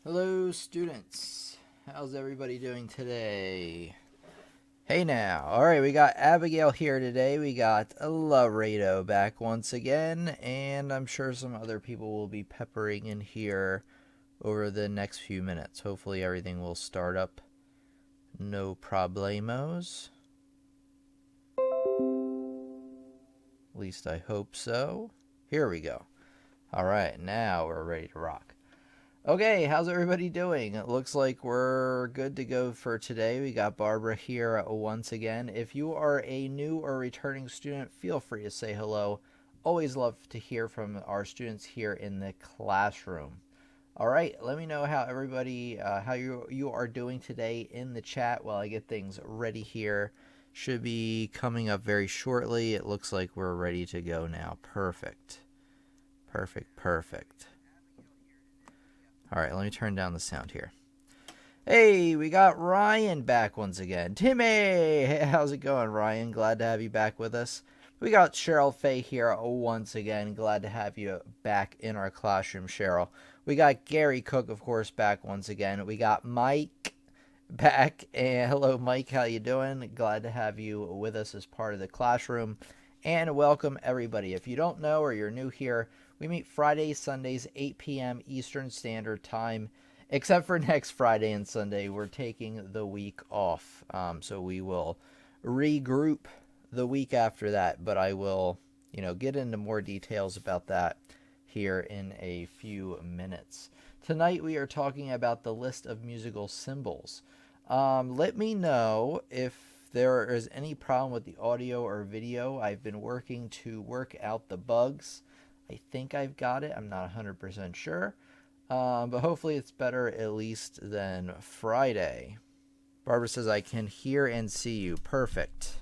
Hello, students. How's everybody doing today? Hey now. All right, we got Abigail here today. We got Laredo back once again, and I'm sure some other people will be peppering in here over the next few minutes. Hopefully, everything will start up. No problemos. At least I hope so. Here we go. All right, now we're ready to rock. Okay, how's everybody doing? It looks like we're good to go for today. We got Barbara here once again. If you are a new or returning student, feel free to say hello. Always love to hear from our students here in the classroom. All right, let me know how everybody, how you are doing today in the chat while I get things ready here. Should be coming up very shortly. It looks like we're ready to go now. Perfect. Perfect. All right, let me turn down the sound here. Hey, we got Ryan back once again. Timmy, hey, how's it going, Ryan? Glad to have you back with us. We got Cheryl Faye here once again. Glad to have you back in our classroom, Cheryl. We got Gary Cook, of course, back once again. We got Mike back. And hello, Mike. How you doing? Glad to have you with us as part of the classroom. And welcome, everybody. If you don't know or you're new here, we meet Fridays, Sundays, 8 p.m. Eastern Standard Time. Except for next Friday and Sunday, we're taking the week off. So we will regroup the week after that. But I will, get into more details about that here in a few minutes. Tonight we are talking about the list of musical symbols. Let me know if there is any problem with the audio or video. I've been working to work out the bugs. I think I've got it. I'm not 100% sure. But hopefully it's better at least than Friday. Barbara says, I can hear and see you. Perfect.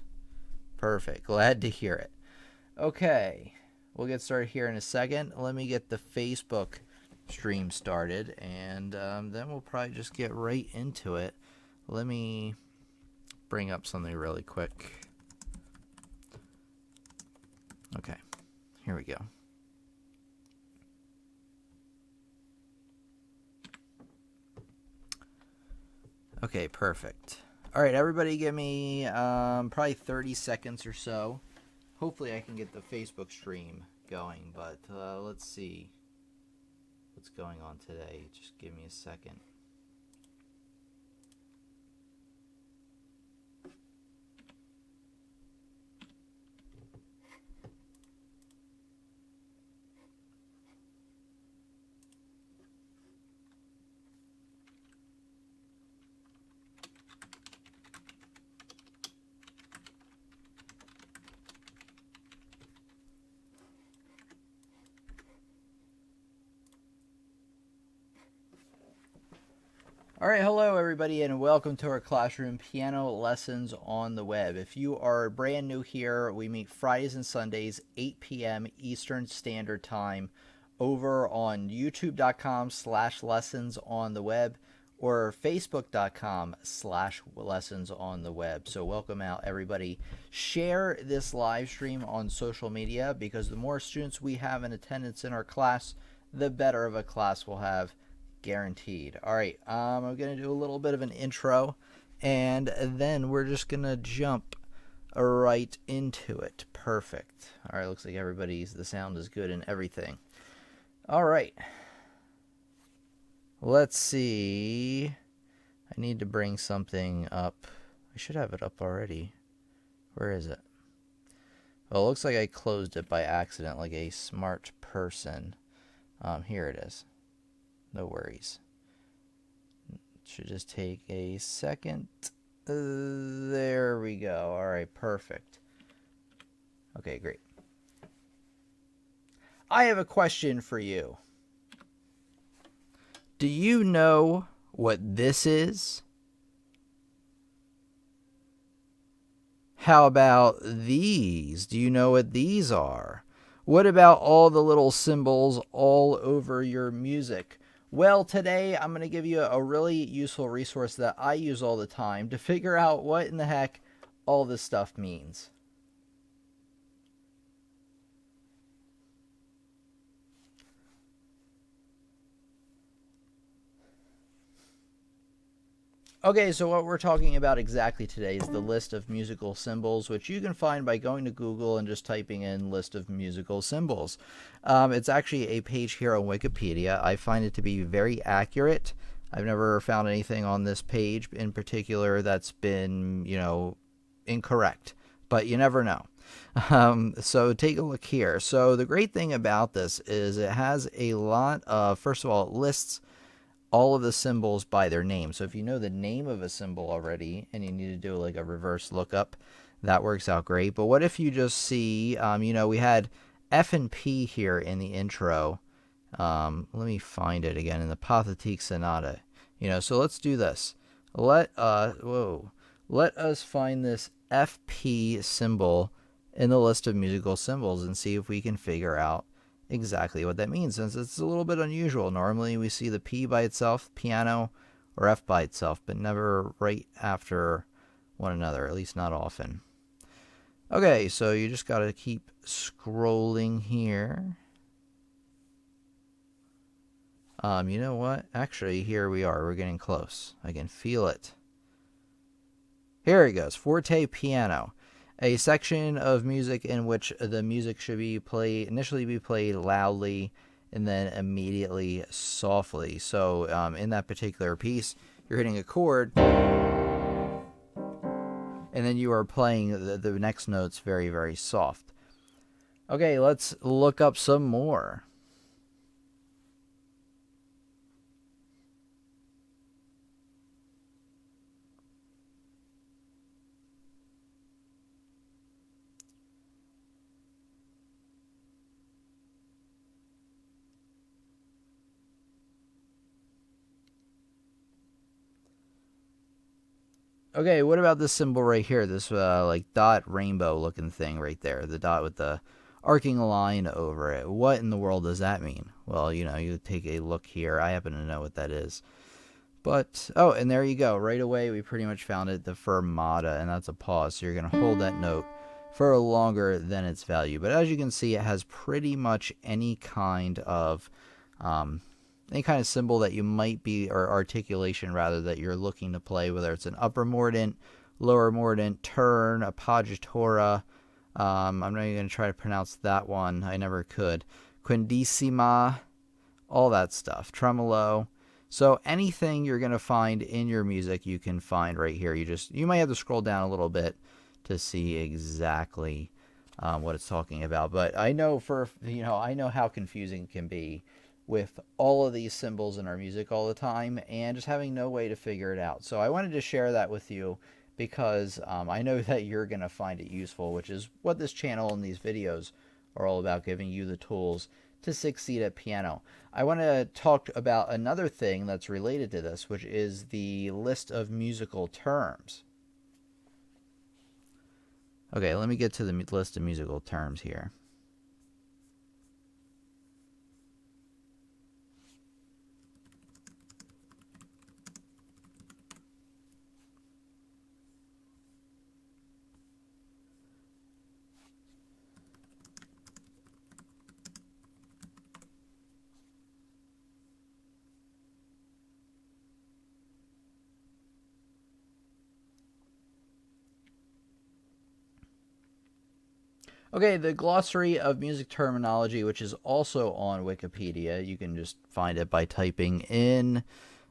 Glad to hear it. Okay. We'll get started here in a second. Let me get the Facebook stream started, and then we'll probably just get right into it. Let me bring up something really quick. Okay. Here we go. Okay, perfect. All right, everybody give me probably 30 seconds or so. Hopefully I can get the Facebook stream going, but let's see what's going on today. Just give me a second. All right, hello everybody, and welcome to our classroom piano lessons on the web. If you are brand new here, we meet Fridays and Sundays, 8 p.m. Eastern Standard Time, over on youtube.com/lessons on the web or facebook.com/lessons on the web. So welcome out everybody. Share this live stream on social media, because the more students we have in attendance in our class, the better of a class we'll have. Guaranteed. All right, I'm going to do a little bit of an intro, and then we're just going to jump right into it. Perfect. All right, looks like the sound is good and everything. All right. Let's see. I need to bring something up. I should have it up already. Where is it? Well, it looks like I closed it by accident, like a smart person. Here it is. No worries. Should just take a second. There we go. All right, perfect. Okay, great. I have a question for you. Do you know what this is? How about these? Do you know what these are? What about all the little symbols all over your music? Well, today I'm going to give you a really useful resource that I use all the time to figure out what in the heck all this stuff means. Okay, so what we're talking about exactly today is the list of musical symbols, which you can find by going to Google and just typing in list of musical symbols. It's actually a page here on Wikipedia. I find it to be very accurate. I've never found anything on this page in particular that's been, incorrect, but you never know. So take a look here. So the great thing about this is it has a lot of, first of all, it lists all of the symbols by their name. So if you know the name of a symbol already and you need to do like a reverse lookup, that works out great. But what if you just see, we had F and P here in the intro. Let me find it again in the Pathetique Sonata. So let's do this. Let us find this FP symbol in the list of musical symbols and see if we can figure out exactly what that means, since it's a little bit unusual. Normally we see the P by itself, piano, or F by itself, but never right after one another, at least not often. Okay, so you just got to keep scrolling here. You know what? Actually, here we are. We're getting close. I can feel it. Here it goes. Forte piano. A section of music in which the music should be initially be played loudly and then immediately softly. So in that particular piece, you're hitting a chord and then you are playing the next notes very, very soft. Okay, let's look up some more. Okay, what about this symbol right here? This like dot rainbow looking thing right there. The dot with the arcing line over it. What in the world does that mean? Well, you take a look here. I happen to know what that is. But, and there you go. Right away, we pretty much found it, the fermata, and that's a pause. So you're going to hold that note for longer than its value. But as you can see, it has pretty much any kind of symbol that you might be, or articulation rather, that you're looking to play, whether it's an upper mordant, lower mordant, turn, appoggiatura. I'm not even going to try to pronounce that one. I never could. Quindecima, all that stuff. Tremolo. So anything you're going to find in your music, you can find right here. You might have to scroll down a little bit to see exactly what it's talking about. But I know I know how confusing it can be with all of these symbols in our music all the time and just having no way to figure it out. So I wanted to share that with you because I know that you're going to find it useful, which is what this channel and these videos are all about, giving you the tools to succeed at piano. I want to talk about another thing that's related to this, which is the list of musical terms. Okay, let me get to the list of musical terms here. Okay, the Glossary of Music Terminology, which is also on Wikipedia. You can just find it by typing in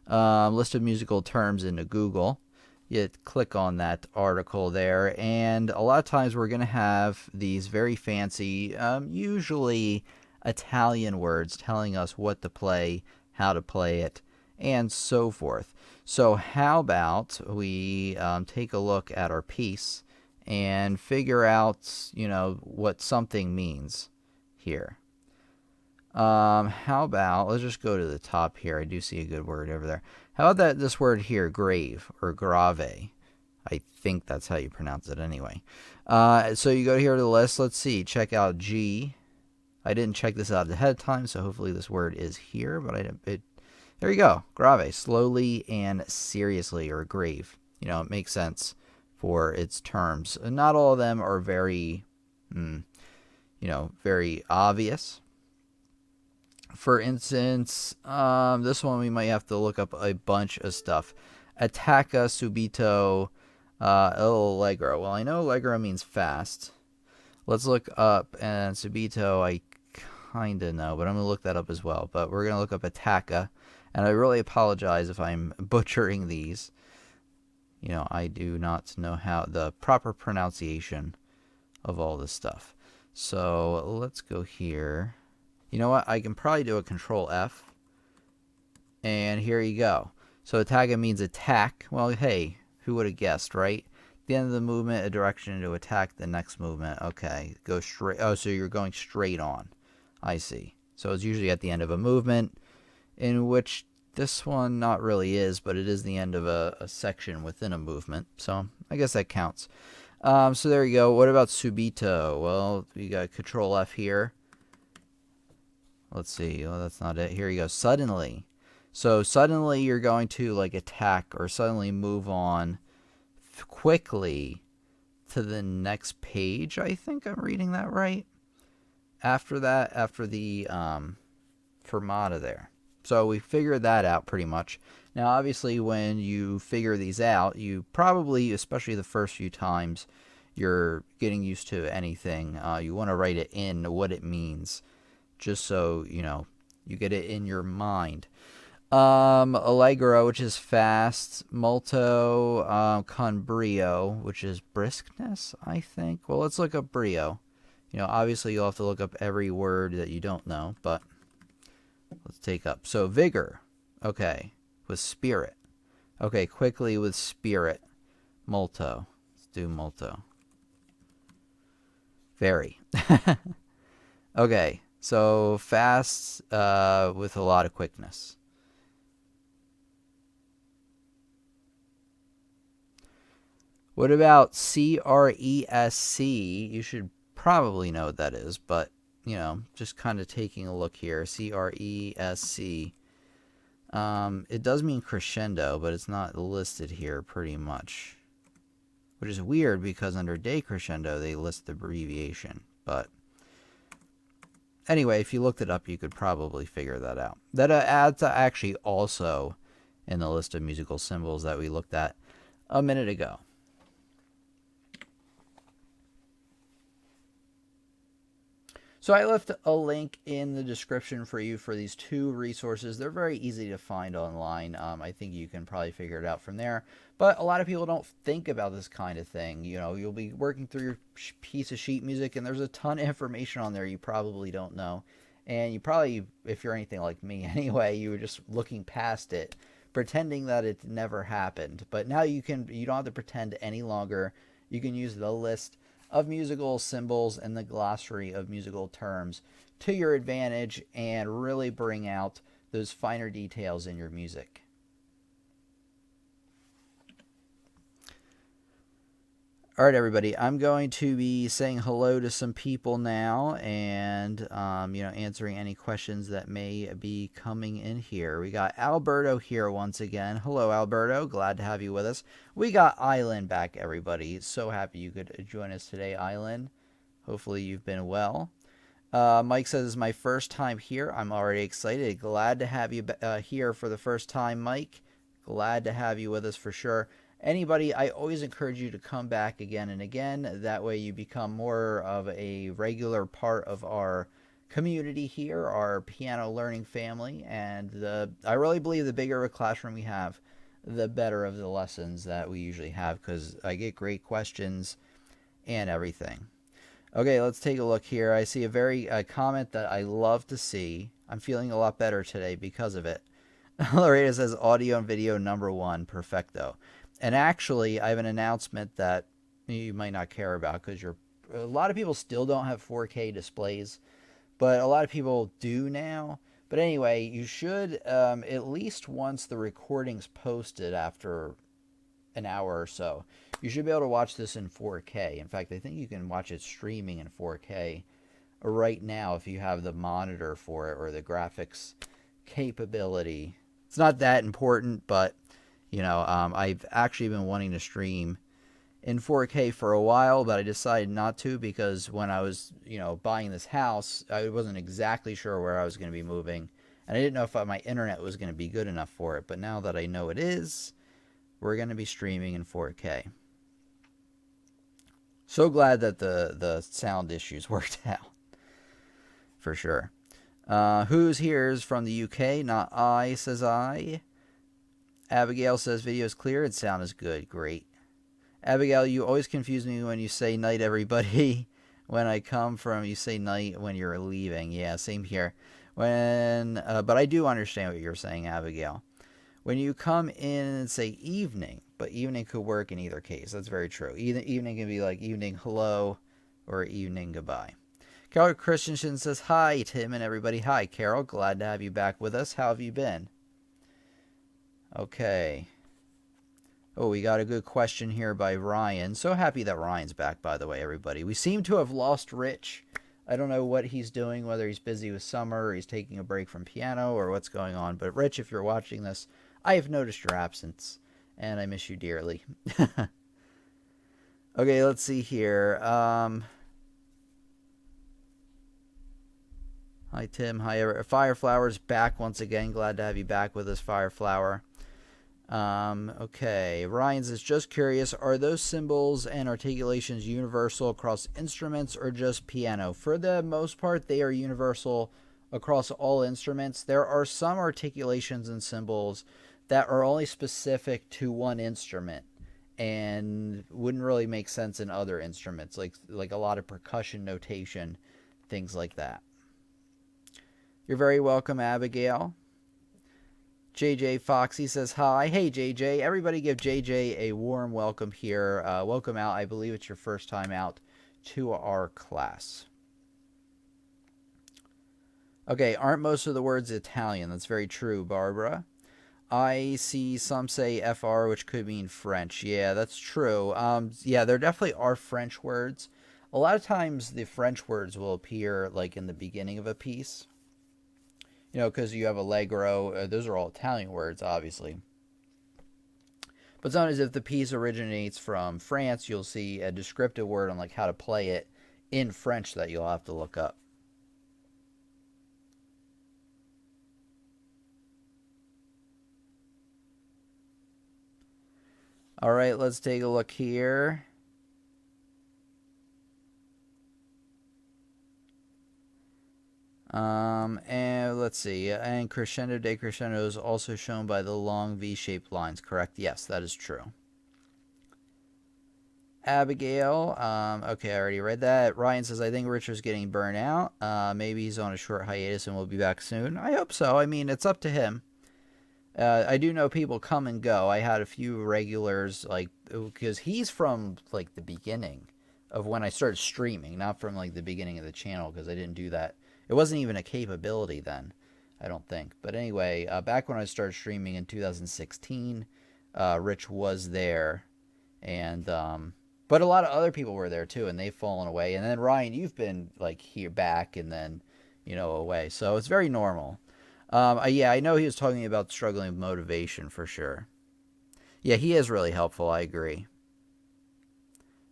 list of musical terms into Google. You click on that article there, and a lot of times we're going to have these very fancy, usually Italian words telling us what to play, how to play it, and so forth. So how about we take a look at our piece and figure out, what something means here. How about, let's just go to the top here. I do see a good word over there. How about this word here, grave or grave? I think that's how you pronounce it anyway. So you go here to the list. Let's see. Check out G. I didn't check this out ahead of time, so hopefully this word is here. But there you go. Grave, slowly and seriously, or grave. It makes sense for its terms. Not all of them are very, very obvious. For instance, this one we might have to look up a bunch of stuff. attacca subito allegro. Well, I know allegro means fast. Let's look up, and subito I kind of know, but I'm going to look that up as well. But we're going to look up attacca, and I really apologize if I'm butchering these. You know, I do not know how the proper pronunciation of all this stuff. So let's go here. You know what? I can probably do a Control F. And here you go. So attacca means attack. Well, hey, who would have guessed, right? The end of the movement, a direction to attack the next movement. Okay, go straight. Oh, so you're going straight on. I see. So it's usually at the end of a movement, in which this one not really is, but it is the end of a section within a movement. So I guess that counts. So there you go. What about subito? Well, you got Control F here. Let's see. Well, that's not it. Here you go. Suddenly. So suddenly you're going to like attack or suddenly move on quickly to the next page. I think I'm reading that right. After that, after the fermata there. So we figured that out pretty much. Now, obviously, when you figure these out, you probably, especially the first few times you're getting used to anything, you want to write it in what it means, just so, you know, you get it in your mind. Allegro, which is fast. Molto, con brio, which is briskness, I think. Well, let's look up brio. You know, obviously you'll have to look up every word that you don't know, but let's take up. So vigor, okay, with spirit. Okay, quickly with spirit. Molto. Let's do molto. Very. Okay, so fast with a lot of quickness. What about CRESC? You should probably know what that is, but, you know, just kind of taking a look here. CRESC. It does mean crescendo, but it's not listed here pretty much. Which is weird because under decrescendo they list the abbreviation. But anyway, if you looked it up, you could probably figure that out. That adds actually also in the list of musical symbols that we looked at a minute ago. So I left a link in the description for you for these two resources. They're very easy to find online. I think you can probably figure it out from there. But a lot of people don't think about this kind of thing. You know, you'll be working through your piece of sheet music, and there's a ton of information on there you probably don't know. And you probably, if you're anything like me anyway, you were just looking past it, pretending that it never happened. But now you don't have to pretend any longer. You can use the list of musical symbols and the glossary of musical terms to your advantage and really bring out those finer details in your music. All right, everybody, I'm going to be saying hello to some people now and, you know, answering any questions that may be coming in here. We got Alberto here once again. Hello, Alberto. Glad to have you with us. We got Island back, everybody. So happy you could join us today, Island. Hopefully you've been well. Mike says, it's my first time here. I'm already excited. Glad to have you here for the first time, Mike. Glad to have you with us for sure. Anybody, I always encourage you to come back again and again. That way you become more of a regular part of our community here, our piano learning family. And I really believe the bigger a classroom we have, the better of the lessons that we usually have, because I get great questions and everything. Okay, let's take a look here. I see a comment that I love to see. I'm feeling a lot better today because of it. Loretta says audio and video #1, perfecto. And actually, I have an announcement that you might not care about because a lot of people still don't have 4K displays, but a lot of people do now. But anyway, you should, at least once the recording's posted after an hour or so, you should be able to watch this in 4K. In fact, I think you can watch it streaming in 4K right now if you have the monitor for it or the graphics capability. It's not that important, but you know, I've actually been wanting to stream in 4K for a while, but I decided not to because when I was, you know, buying this house, I wasn't exactly sure where I was going to be moving, and I didn't know if my internet was going to be good enough for it. But now that I know it is, we're going to be streaming in 4K. So glad that the sound issues worked out. For sure. Who's here is from the UK, not I, says I. Abigail says video is clear and sound is good. Great. Abigail, you always confuse me when you say night, everybody. When I come from, you say night when you're leaving. Yeah, same here. But I do understand what you're saying, Abigail. When you come in and say evening, but evening could work in either case. That's very true. Evening can be like evening hello or evening goodbye. Carol Christensen says, hi, Tim and everybody. Hi, Carol. Glad to have you back with us. How have you been? Okay. Oh, we got a good question here by Ryan. So happy that Ryan's back, by the way, everybody. We seem to have lost Rich. I don't know what he's doing, whether he's busy with summer or he's taking a break from piano or what's going on. But Rich, if you're watching this, I have noticed your absence, and I miss you dearly. Okay, let's see here. Hi, Tim. Hi, Fireflower's back once again. Glad to have you back with us, Fireflower. Okay, Ryan says, just curious, are those symbols and articulations universal across instruments or just piano? For the most part, they are universal across all instruments. There are some articulations and symbols that are only specific to one instrument and wouldn't really make sense in other instruments, like a lot of percussion notation, things like that. You're very welcome, Abigail. JJ Foxy says hi. Hey, JJ. Everybody give JJ a warm welcome here. Welcome out. I believe it's your first time out to our class. Okay, aren't most of the words Italian? That's very true, Barbara. I see some say FR, which could mean French. Yeah, that's true. Yeah, there definitely are French words. A lot of times the French words will appear like in the beginning of a piece. You know, because you have allegro. Those are all Italian words, obviously. But sometimes if the piece originates from France, you'll see a descriptive word on like how to play it in French that you'll have to look up. All right, let's take a look here. And let's see. And crescendo, decrescendo is also shown by the long V-shaped lines, correct? Yes, that is true. Abigail, okay, I already read that. Ryan says, I think Richard's getting burnt out. Maybe he's on a short hiatus and will be back soon. I hope so. I mean, it's up to him. I do know people come and go. I had a few regulars, like, because he's from, like, the beginning of when I started streaming, not from, like, the beginning of the channel, because I didn't do that. It wasn't even a capability then, I don't think. But anyway, back when I started streaming in 2016, Rich was there. And, but a lot of other people were there too, and they've fallen away. And then Ryan, you've been like here back and then, you know, away. So it's very normal. Yeah, I know he was talking about struggling with motivation for sure. Yeah, he is really helpful. I agree.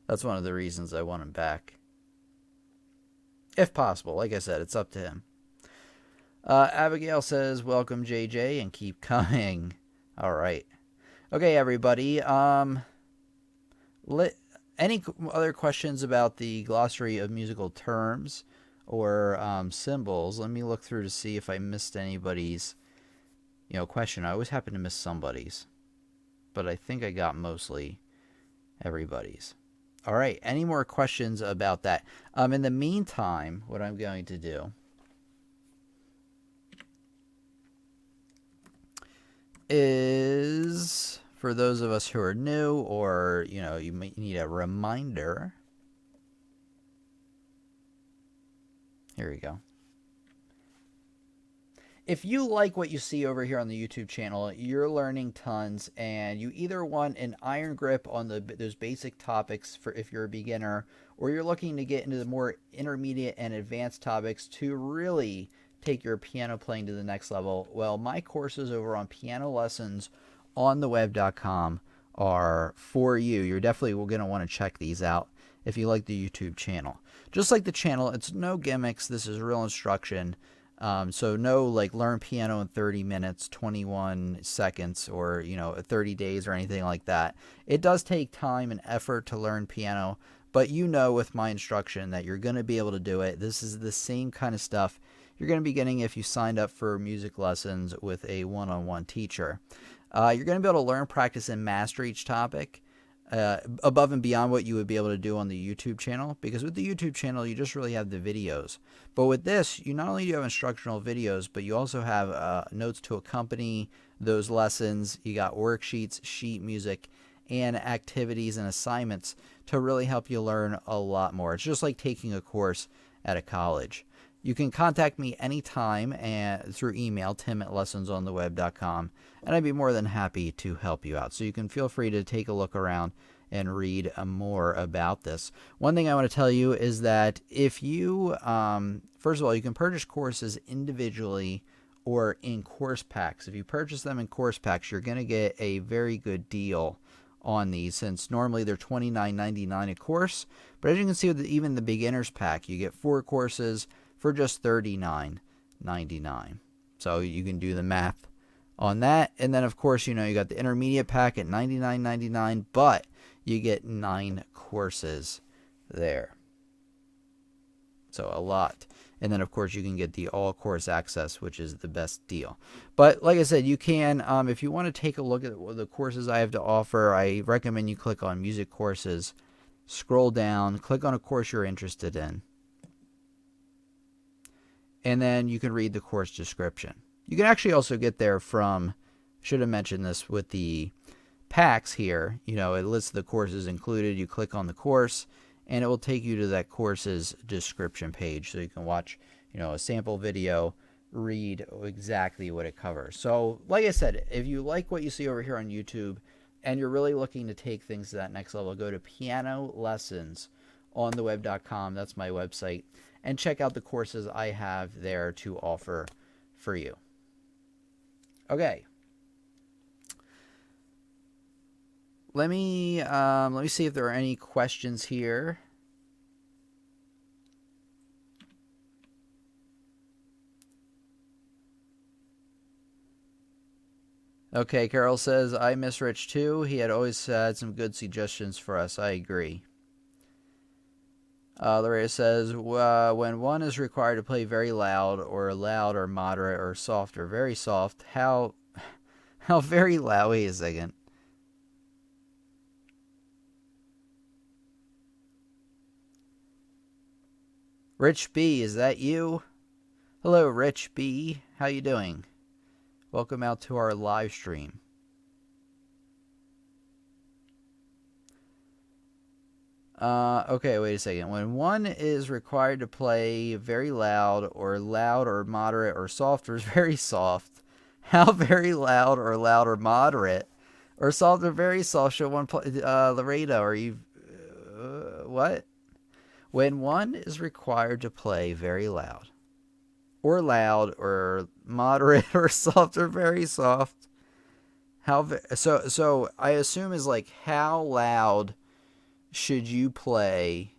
That's one of the reasons I want him back. If possible. Like I said, it's up to him. Abigail says, welcome, JJ, and keep coming. All right. Okay, everybody. Any other questions about the glossary of musical terms or symbols? Let me look through to see if I missed anybody's, question. I always happen to miss somebody's, but I think I got mostly everybody's. All right. Any more questions about that? In the meantime, what I'm going to do is, for those of us who are new or, you might need a reminder. Here we go. If you like what you see over here on the YouTube channel, you're learning tons, and you either want an iron grip on those basic topics for if you're a beginner, or you're looking to get into the more intermediate and advanced topics to really take your piano playing to the next level, well, my courses over on pianolessonsontheweb.com are for you. You're definitely going to want to check these out if you like the YouTube channel. Just like the channel, it's no gimmicks. This is real instruction. So no like learn piano in 30 minutes, 21 seconds, or 30 days or anything like that. It does take time and effort to learn piano, but with my instruction that you're going to be able to do it. This is the same kind of stuff you're going to be getting if you signed up for music lessons with a one-on-one teacher. You're going to be able to learn, practice, and master each topic above and beyond what you would be able to do on the YouTube channel, because with the YouTube channel, you just really have the videos. But with this, you not only do you have instructional videos, but you also have notes to accompany those lessons. You got worksheets, sheet music, and activities and assignments to really help you learn a lot more. It's just like taking a course at a college. You can contact me anytime through email, tim@lessonsontheweb.com, and I'd be more than happy to help you out. So you can feel free to take a look around and read more about this. One thing I want to tell you is that if you, first of all, you can purchase courses individually or in course packs. If you purchase them in course packs, you're going to get a very good deal on these, since normally they're $29.99 a course. But as you can see with even the beginner's pack, you get 4 courses for just $39.99. So you can do the math on that. And then, of course, you got the intermediate pack at $99.99, but you get 9 courses there. So a lot. And then, of course, you can get the all-course access, which is the best deal. But like I said, you can, if you want to take a look at the courses I have to offer, I recommend you click on Music Courses, scroll down, click on a course you're interested in, and then you can read the course description. You can actually also get there from, should have mentioned this with the packs here, it lists the courses included. You click on the course, and it will take you to that course's description page, so you can watch, a sample video, read exactly what it covers. So, like I said, if you like what you see over here on YouTube, and you're really looking to take things to that next level, go to pianolessonsontheweb.com. That's my website, and check out the courses I have there to offer for you. Okay. Let me see if there are any questions here. Okay, Carol says, I miss Rich too. He had always had some good suggestions for us. I agree. Loretta says, when one is required to play very loud or moderate or soft or very soft, how very loud? Wait a second. Rich B, is that you? Hello, Rich B. How you doing? Welcome out to our live stream. Okay, wait a second. When one is required to play very loud or moderate or soft or very soft, how very loud or moderate or soft or very soft should one play? Loretta, are you... what? When one is required to play very loud or moderate or soft or very soft, so I assume is like how loud should you play,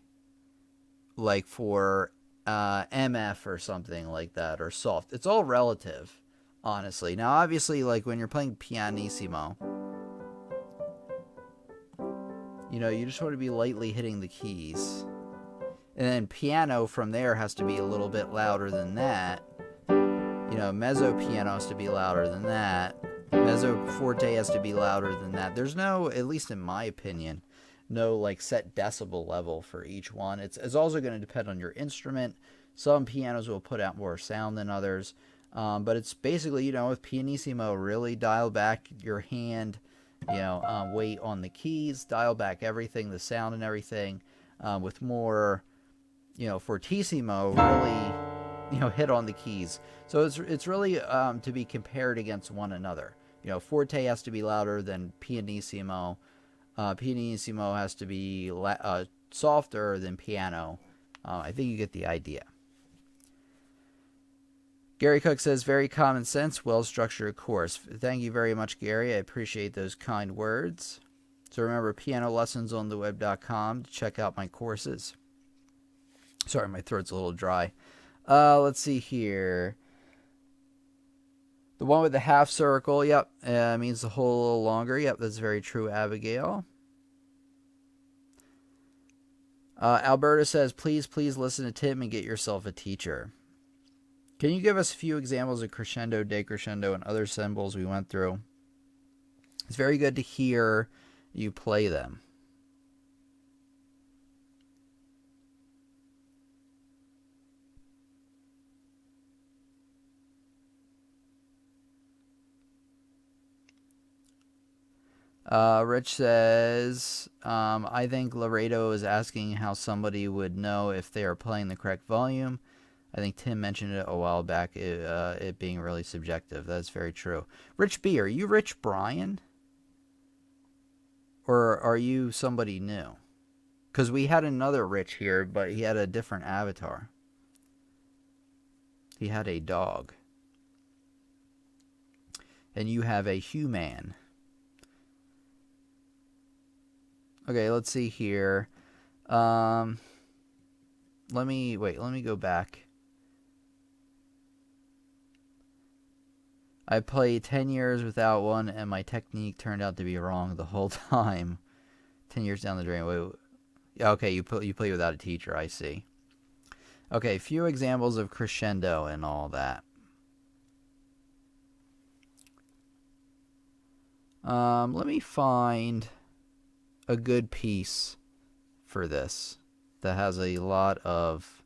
like for MF or something like that, or soft? It's all relative, honestly. Now, obviously, like when you're playing pianissimo, you just want to be lightly hitting the keys. And then piano from there has to be a little bit louder than that. Mezzo piano has to be louder than that. Mezzo forte has to be louder than that. There's no, at least in my opinion, no like set decibel level for each one. It's also going to depend on your instrument. Some pianos will put out more sound than others. But it's basically, with pianissimo, really dial back your hand, weight on the keys, dial back everything, the sound and everything. With more, fortissimo, really, hit on the keys. So it's really to be compared against one another. Forte has to be louder than pianissimo. Pianissimo has to be softer than piano. I think you get the idea. Gary Cook says, very common sense, well-structured course. Thank you very much, Gary. I appreciate those kind words. So remember, pianolessonsontheweb.com to check out my courses. Sorry, my throat's a little dry. Let's see here. The one with the half circle, yep, means the whole a little longer. Yep, that's very true, Abigail. Alberta says, please listen to Tim and get yourself a teacher. Can you give us a few examples of crescendo, decrescendo, and other symbols we went through? It's very good to hear you play them. Rich says, I think Laredo is asking how somebody would know if they are playing the correct volume. I think Tim mentioned it a while back, it being really subjective. That's very true. Rich B, are you Rich Brian? Or are you somebody new? Because we had another Rich here, but he had a different avatar. He had a dog. And you have a human. Okay, let's see here. Let me go back. I played 10 years without one, and my technique turned out to be wrong the whole time. 10 years down the drain. Wait. Okay, you play without a teacher, I see. Okay, few examples of crescendo and all that. Let me find a good piece for this that has a lot of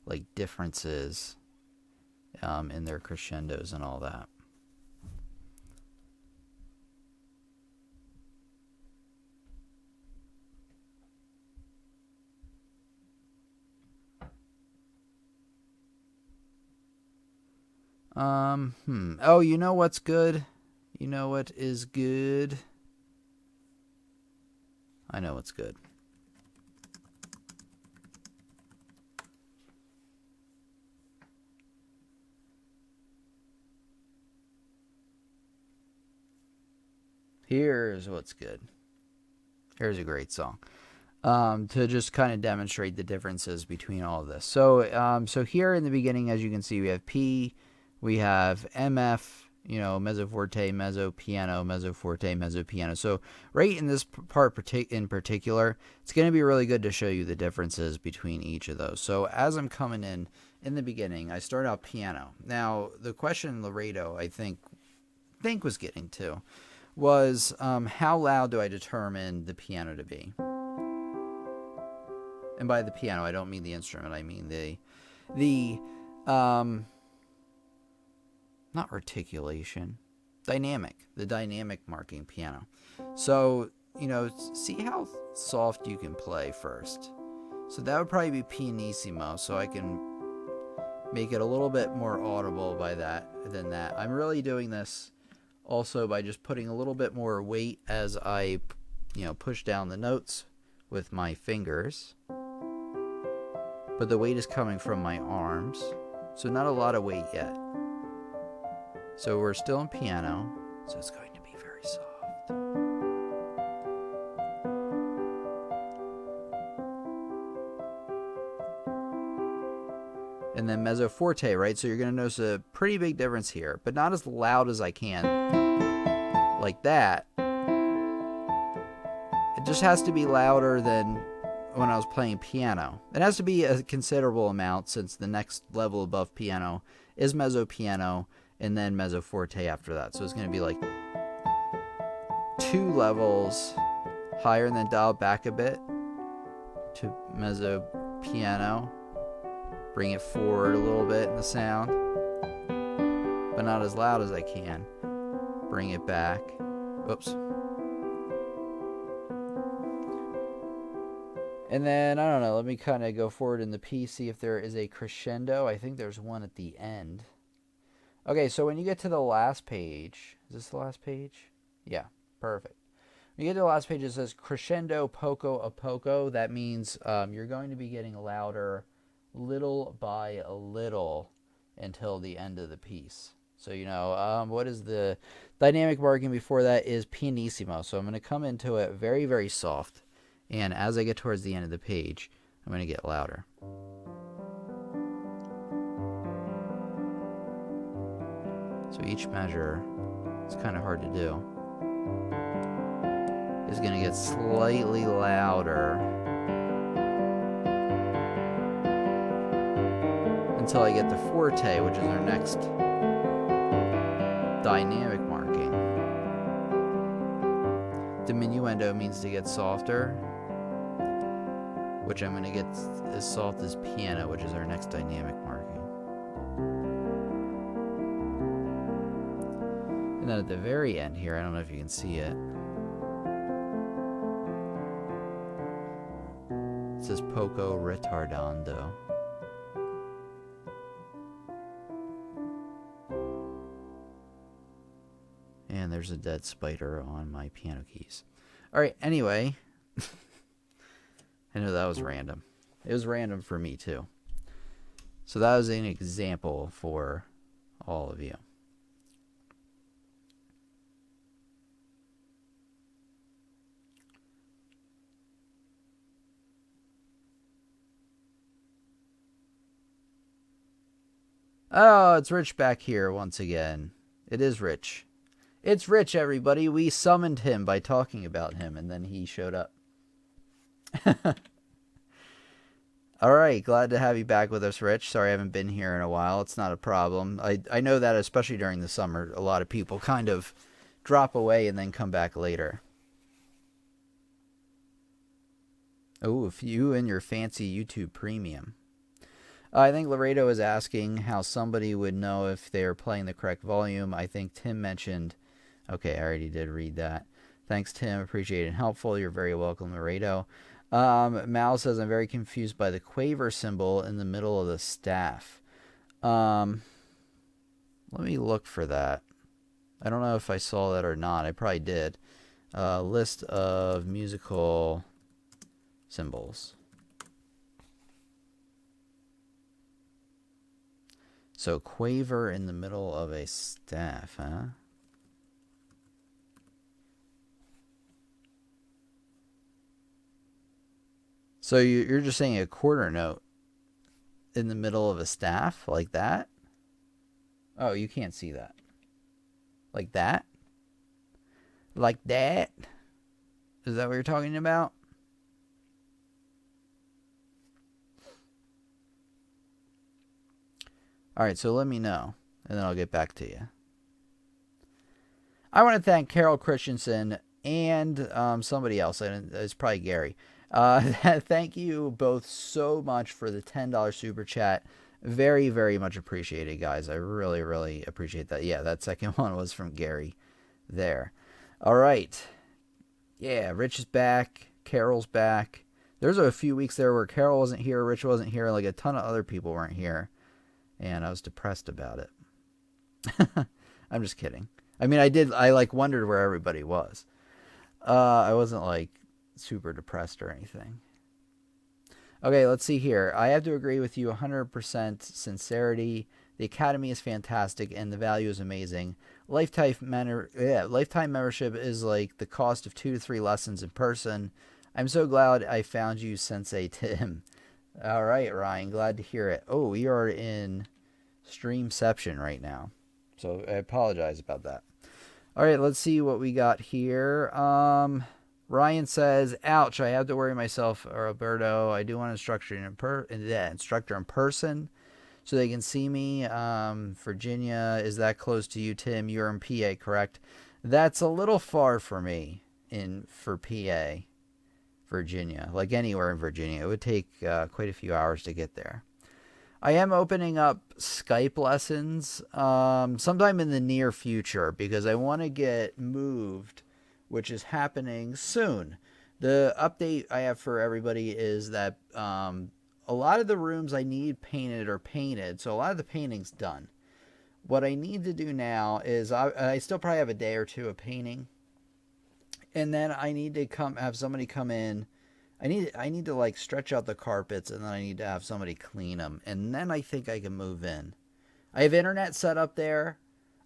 like differences in their crescendos and all that. Oh, you know what's good? You know what is good? I know what's good. Here's what's good. Here's a great song. To just kind of demonstrate the differences between all of this. So, so here in the beginning, as you can see, we have P, we have MF, mezzo forte, mezzo piano, mezzo forte, mezzo piano. So right in this part in particular, it's going to be really good to show you the differences between each of those. So as I'm coming in the beginning, I start out piano. Now, the question Laredo, I think was getting to was how loud do I determine the piano to be? And by the piano, I don't mean the instrument. I mean the not articulation, the dynamic marking piano. So, see how soft you can play first. So that would probably be pianissimo, so I can make it a little bit more audible than that. I'm really doing this also by just putting a little bit more weight as I, push down the notes with my fingers. But the weight is coming from my arms, so not a lot of weight yet. So we're still in piano, so it's going to be very soft. And then mezzo forte, right? So you're going to notice a pretty big difference here, but not as loud as I can. Like that. It just has to be louder than when I was playing piano. It has to be a considerable amount, since the next level above piano is mezzo piano, and then mezzo forte after that. So it's going to be like 2 levels higher, and then dial back a bit to mezzo piano. Bring it forward a little bit in the sound, but not as loud as I can. Bring it back. Oops. And then, I don't know, let me kind of go forward in the piece, see if there is a crescendo. I think there's one at the end. Okay, so when you get to the last page, is this the last page? Yeah, perfect. When you get to the last page, it says crescendo poco a poco. That means you're going to be getting louder little by a little until the end of the piece. So, what is the dynamic marking before that is pianissimo. So I'm going to come into it very, very soft. And as I get towards the end of the page, I'm going to get louder. So each measure, it's kind of hard to do, is going to get slightly louder until I get to forte, which is our next dynamic marking. Diminuendo means to get softer, which I'm going to get as soft as piano, which is our next dynamic marking. And then at the very end here, I don't know if you can see it, it says poco retardando. And there's a dead spider on my piano keys. All right, anyway. I know that was random. It was random for me, too. So that was an example for all of you. Oh, it's Rich back here once again. It is Rich. It's Rich, everybody. We summoned him by talking about him, and then he showed up. All right, glad to have you back with us, Rich. Sorry I haven't been here in a while. It's not a problem. I know that especially during the summer, a lot of people kind of drop away and then come back later. Oh, if you and your fancy YouTube Premium. I think Laredo is asking how somebody would know if they're playing the correct volume. I think Tim mentioned... Okay, I already did read that. Thanks, Tim. Appreciate it and helpful. You're very welcome, Laredo. Mal says, I'm very confused by the quaver symbol in the middle of the staff. Let me look for that. I don't know if I saw that or not. I probably did. List of musical symbols. So quaver in the middle of a staff, huh? So you're just saying a quarter note in the middle of a staff like that? Oh, you can't see that. Like that? Like that? Is that what you're talking about? All right, so let me know, and then I'll get back to you. I want to thank Carol Christensen and somebody else. It's probably Gary. Thank you both so much for the $10 super chat. Very, very much appreciated, guys. I really, really appreciate that. Yeah, that second one was from Gary there. All right. Yeah, Rich is back. Carol's back. There's a few weeks there where Carol wasn't here, Rich wasn't here, like a ton of other people weren't here. And I was depressed about it. I'm just kidding. I mean, I like wondered where everybody was. I wasn't like super depressed or anything. Okay, let's see here. I have to agree with you 100% sincerity. The Academy is fantastic and the value is amazing. Lifetime membership is like the cost of 2 to 3 lessons in person. I'm so glad I found you, Sensei Tim. All right, Ryan, glad to hear it. Oh, we are in Streamception right now, so I apologize about that. All right, let's see what we got here. Ryan says, ouch, I have to worry myself, or Alberto. I do want an instructor in person so they can see me. Virginia, is that close to you, Tim? You're in PA, correct? That's a little far for me for PA, Virginia. Like anywhere in Virginia. It would take quite a few hours to get there. I am opening up Skype lessons sometime in the near future because I want to get moved, which is happening soon. The update I have for everybody is that a lot of the rooms I need painted are painted, so a lot of the painting's done. What I need to do now is I still probably have a day or two of painting, and then I need to have somebody come in. I need to like stretch out the carpets, and then I need to have somebody clean them, and then I think I can move in. I have internet set up there.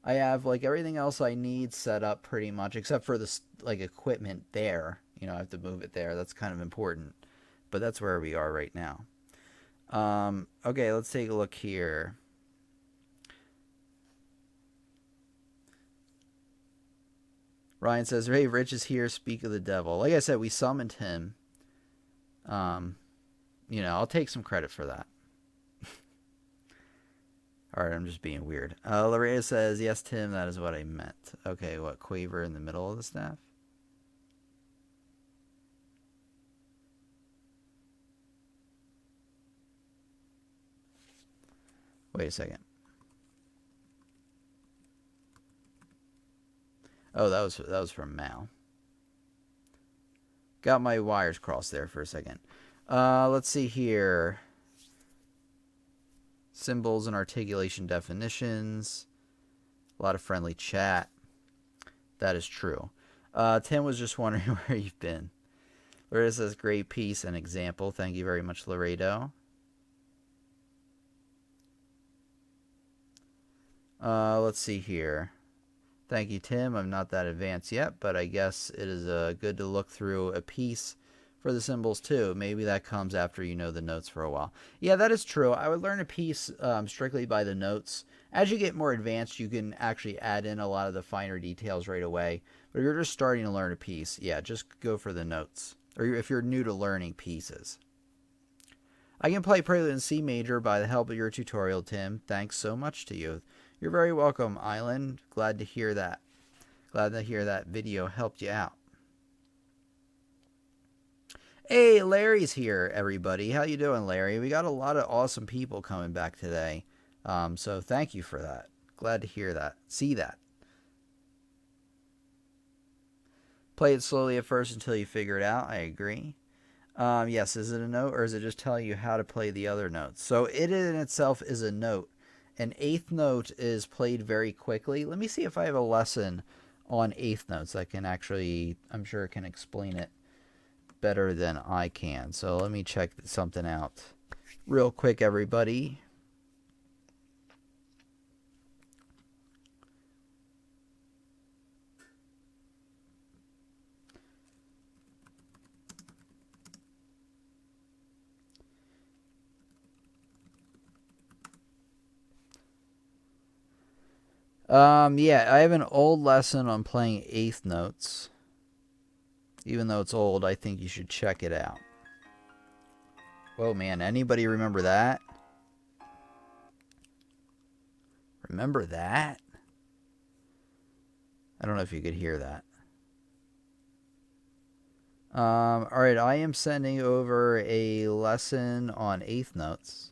I have like everything else I need set up pretty much, except for this like equipment there. You know, I have to move it there. That's kind of important, but that's where we are right now. Okay, let's take a look here. Ryan says, "Hey, Rich is here. Speak of the devil." Like I said, we summoned him. I'll take some credit for that. All right, I'm just being weird. Lorena says, "Yes, Tim, that is what I meant." Okay, what, Quaver in the middle of the staff? Wait a second. Oh, that was from Mal. Got my wires crossed there for a second. Let's see here. Symbols and articulation definitions. A lot of friendly chat. That is true. Tim was just wondering where you've been. Loretta says, "Great piece and example." Thank you very much, Laredo. Let's see here. Thank you, Tim. I'm not that advanced yet, but I guess it is good to look through a piece for the symbols too. Maybe that comes after you know the notes for a while. Yeah, that is true. I would learn a piece strictly by the notes. As you get more advanced, you can actually add in a lot of the finer details right away. But if you're just starting to learn a piece, yeah, just go for the notes. Or if you're new to learning pieces. I can play Prelude in C major by the help of your tutorial, Tim. Thanks so much to you. You're very welcome, Island. Glad to hear that. Glad to hear that video helped you out. Hey, Larry's here, everybody. How you doing, Larry? We got a lot of awesome people coming back today. So thank you for that. Glad to hear that. See that. Play it slowly at first until you figure it out. I agree. Yes, is it a note or is it just telling you how to play the other notes? So it in itself is a note. An eighth note is played very quickly. Let me see if I have a lesson on eighth notes that can actually, I'm sure it can explain it better than I can. So let me check something out real quick, everybody. Yeah, I have an old lesson on playing eighth notes. Even though it's old, I think you should check it out. Whoa, man, anybody remember that? Remember that? I don't know if you could hear that. Alright, I am sending over a lesson on eighth notes.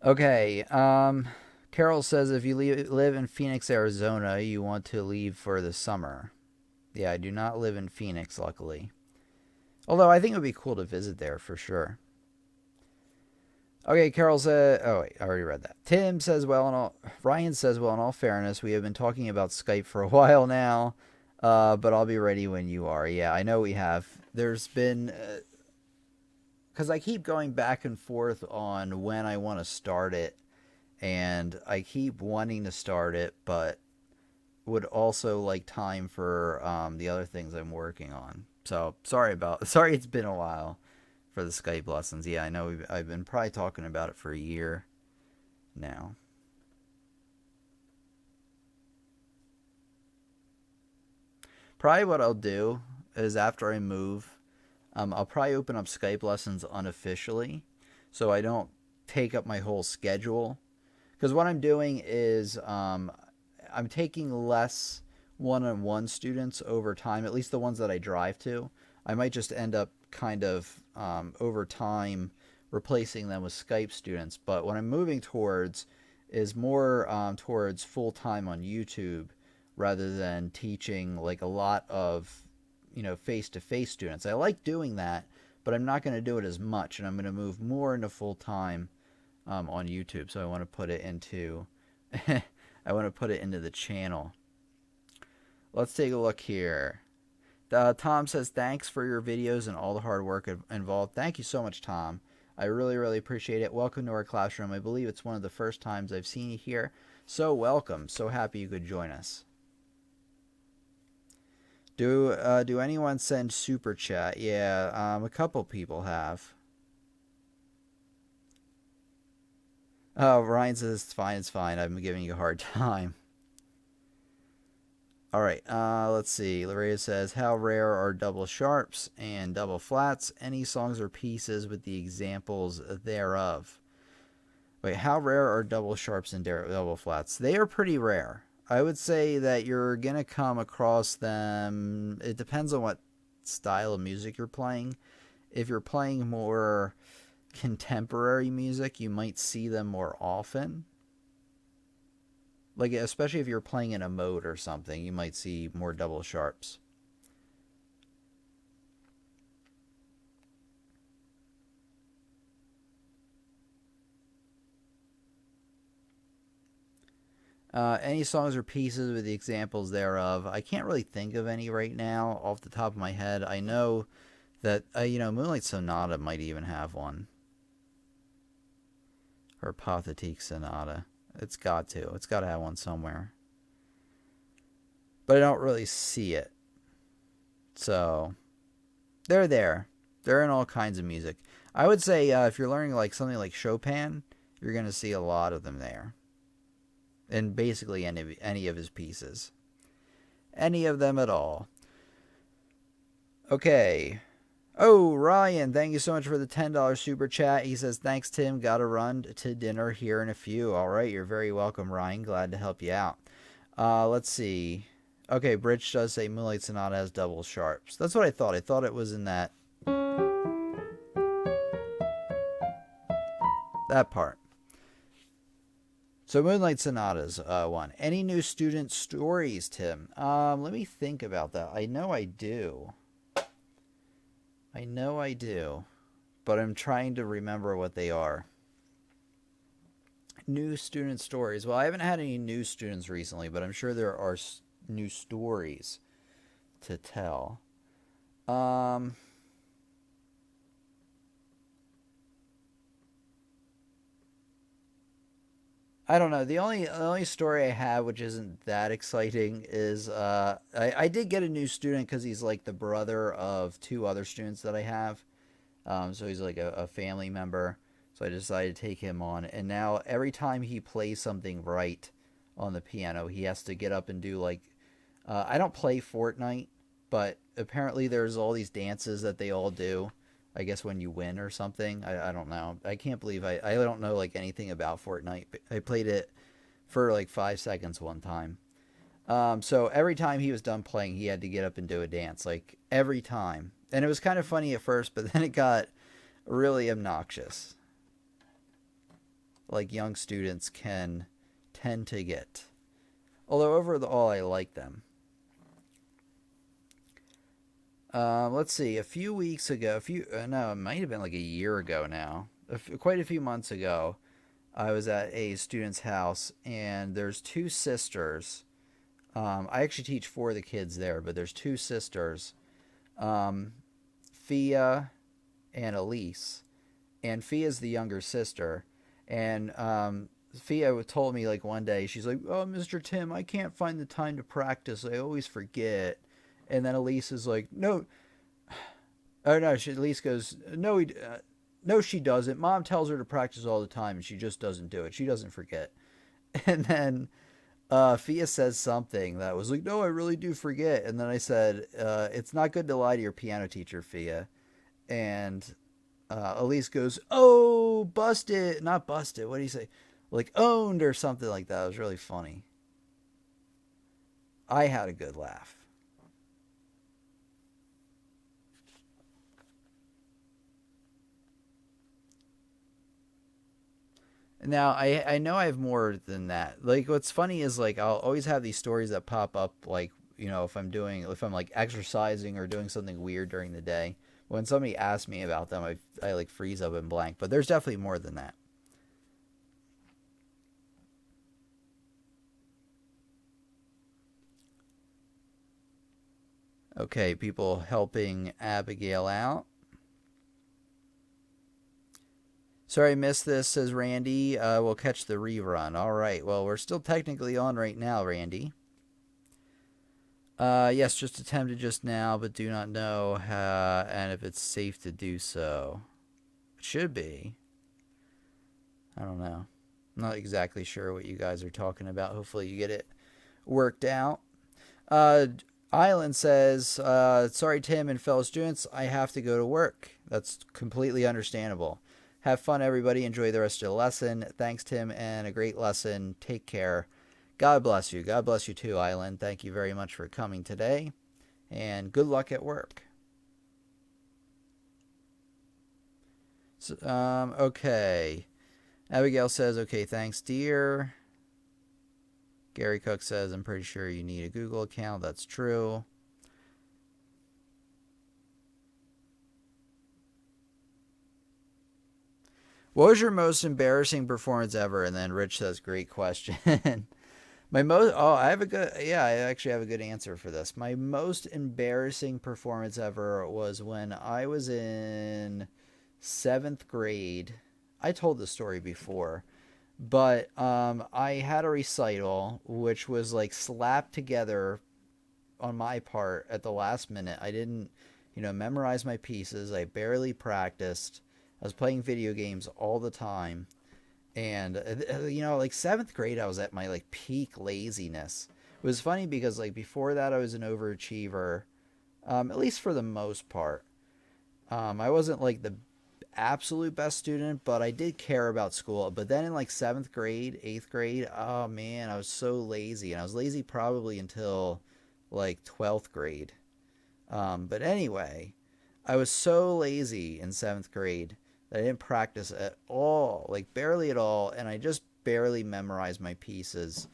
Okay, Carol says if you live in Phoenix, Arizona, you want to leave for the summer. Yeah, I do not live in Phoenix, luckily. Although I think it would be cool to visit there for sure. Okay, Carol said, oh wait, I already read that. Tim says, Ryan says, well, in all fairness, we have been talking about Skype for a while now, but I'll be ready when you are. Yeah, I know we have. There's been... because I keep going back and forth on when I want to start it, and I keep wanting to start it, but would also like time for the other things I'm working on. So sorry it's been a while for the Skype lessons. Yeah, I know I've been probably talking about it for a year now. Probably what I'll do is after I move, I'll probably open up Skype lessons unofficially so I don't take up my whole schedule. Because what I'm doing is I'm taking less one-on-one students over time, at least the ones that I drive to. I might just end up kind of over time replacing them with Skype students. But what I'm moving towards is more towards full-time on YouTube rather than teaching like a lot of face-to-face students. I like doing that, but I'm not going to do it as much, and I'm going to move more into full-time on YouTube. So I want to put it into the channel. Let's take a look here. Tom says, thanks for your videos and all the hard work involved. Thank you so much, Tom. I really, really appreciate it. Welcome to our classroom. I believe it's one of the first times I've seen you here. So welcome. So happy you could join us. Do anyone send super chat? Yeah, a couple people have. Ryan says it's fine. It's fine. I'm giving you a hard time. All right. Let's see. Larea says, how rare are double sharps and double flats? Any songs or pieces with the examples thereof? Wait, how rare are double sharps and double flats? They are pretty rare. I would say that you're going to come across them. It depends on what style of music you're playing. If you're playing more contemporary music, you might see them more often. Like, especially if you're playing in a mode or something, you might see more double sharps. Any songs or pieces with the examples thereof? I can't really think of any right now off the top of my head. I know that, Moonlight Sonata might even have one. Or Pathetique Sonata. It's got to. It's got to have one somewhere. But I don't really see it. So, they're there. They're in all kinds of music. I would say if you're learning like something like Chopin, you're going to see a lot of them there. And basically any of his pieces. Any of them at all. Okay. Oh, Ryan, thank you so much for the $10 super chat. He says, thanks, Tim. Got to run to dinner here in a few. All right, you're very welcome, Ryan. Glad to help you out. Let's see. Okay, Bridge does say Moonlight Sonata has double sharps. That's what I thought. I thought it was in that part. So Moonlight Sonata's one. Any new student stories, Tim? Let me think about that. I know I do. But I'm trying to remember what they are. New student stories. Well, I haven't had any new students recently, but I'm sure there are new stories to tell. I don't know. The only story I have, which isn't that exciting, is I did get a new student because he's like the brother of two other students that I have. So he's like a family member. So I decided to take him on. And now every time he plays something right on the piano, he has to get up and do like... I don't play Fortnite, but apparently there's all these dances that they all do. I guess when you win or something. I don't know. I can't believe I don't know like anything about Fortnite. I played it for like 5 seconds one time. So every time he was done playing, he had to get up and do a dance. Like every time. And it was kind of funny at first, but then it got really obnoxious. Like young students can tend to get. Although overall I like them. Let's see. A few weeks ago, no, it might have been like a year ago now. Quite a few months ago, I was at a student's house, and there's two sisters. I actually teach 4 of the kids there, but there's 2 sisters, Fia and Elise. And Fia's the younger sister, and Fia told me like one day, she's like, "Oh, Mr. Tim, I can't find the time to practice. I always forget." And then Elise is like, "No." Oh, no, Elise goes, "No, no, she doesn't. Mom tells her to practice all the time, and she just doesn't do it. She doesn't forget." And then Fia says something that was like, "No, I really do forget." And then I said, "It's not good to lie to your piano teacher, Fia." And Elise goes, "Oh, busted." Not busted. What do you say? Like owned or something like that. It was really funny. I had a good laugh. Now, I know I have more than that. Like, what's funny is, like, I'll always have these stories that pop up, like, if I'm, like, exercising or doing something weird during the day. When somebody asks me about them, I like, freeze up and blank. But there's definitely more than that. Okay, people helping Abigail out. Sorry I missed this, says Randy. We'll catch the rerun. All right. Well, we're still technically on right now, Randy. Yes, just attempted just now, but do not know and if it's safe to do so. It should be. I don't know. Not exactly sure what you guys are talking about. Hopefully you get it worked out. Uh, Island says, sorry, Tim and fellow students, I have to go to work. That's completely understandable. Have fun, everybody. Enjoy the rest of the lesson. Thanks, Tim, and a great lesson. Take care. God bless you. God bless you too, Island. Thank you very much for coming today, and good luck at work. So, okay. Abigail says, okay, thanks, dear. Gary Cook says, I'm pretty sure you need a Google account. That's true. What was your most embarrassing performance ever? And then Rich says, great question. I have a good, yeah, I actually have a good answer for this. My most embarrassing performance ever was when I was in 7th grade. I told this story before, but I had a recital which was like slapped together on my part at the last minute. I didn't, memorize my pieces. I barely practiced. I was playing video games all the time. And, like 7th grade, I was at my like peak laziness. It was funny because like before that, I was an overachiever, at least for the most part. I wasn't like the absolute best student, but I did care about school. But then in like 7th grade, 8th grade, oh man, I was so lazy. And I was lazy probably until like 12th grade. But anyway, I was so lazy in 7th grade that I didn't practice at all, like barely at all. And I just barely memorized my pieces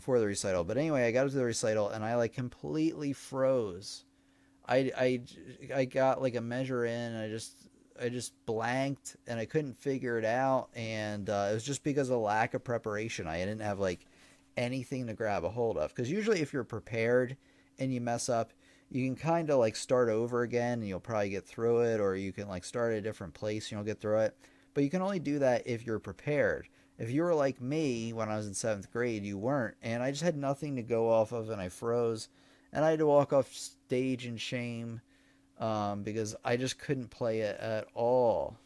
for the recital. But anyway, I got to the recital and I like completely froze. I got like a measure in and I just blanked and I couldn't figure it out, and it was just because of lack of preparation. I didn't have like anything to grab a hold of, because usually if you're prepared and you mess up, you can kind of like start over again and you'll probably get through it, or you can like start at a different place and you'll get through it. But you can only do that if you're prepared. If you were like me when I was in 7th grade, you weren't, and I just had nothing to go off of and I froze and I had to walk off stage in shame, because I just couldn't play it at all.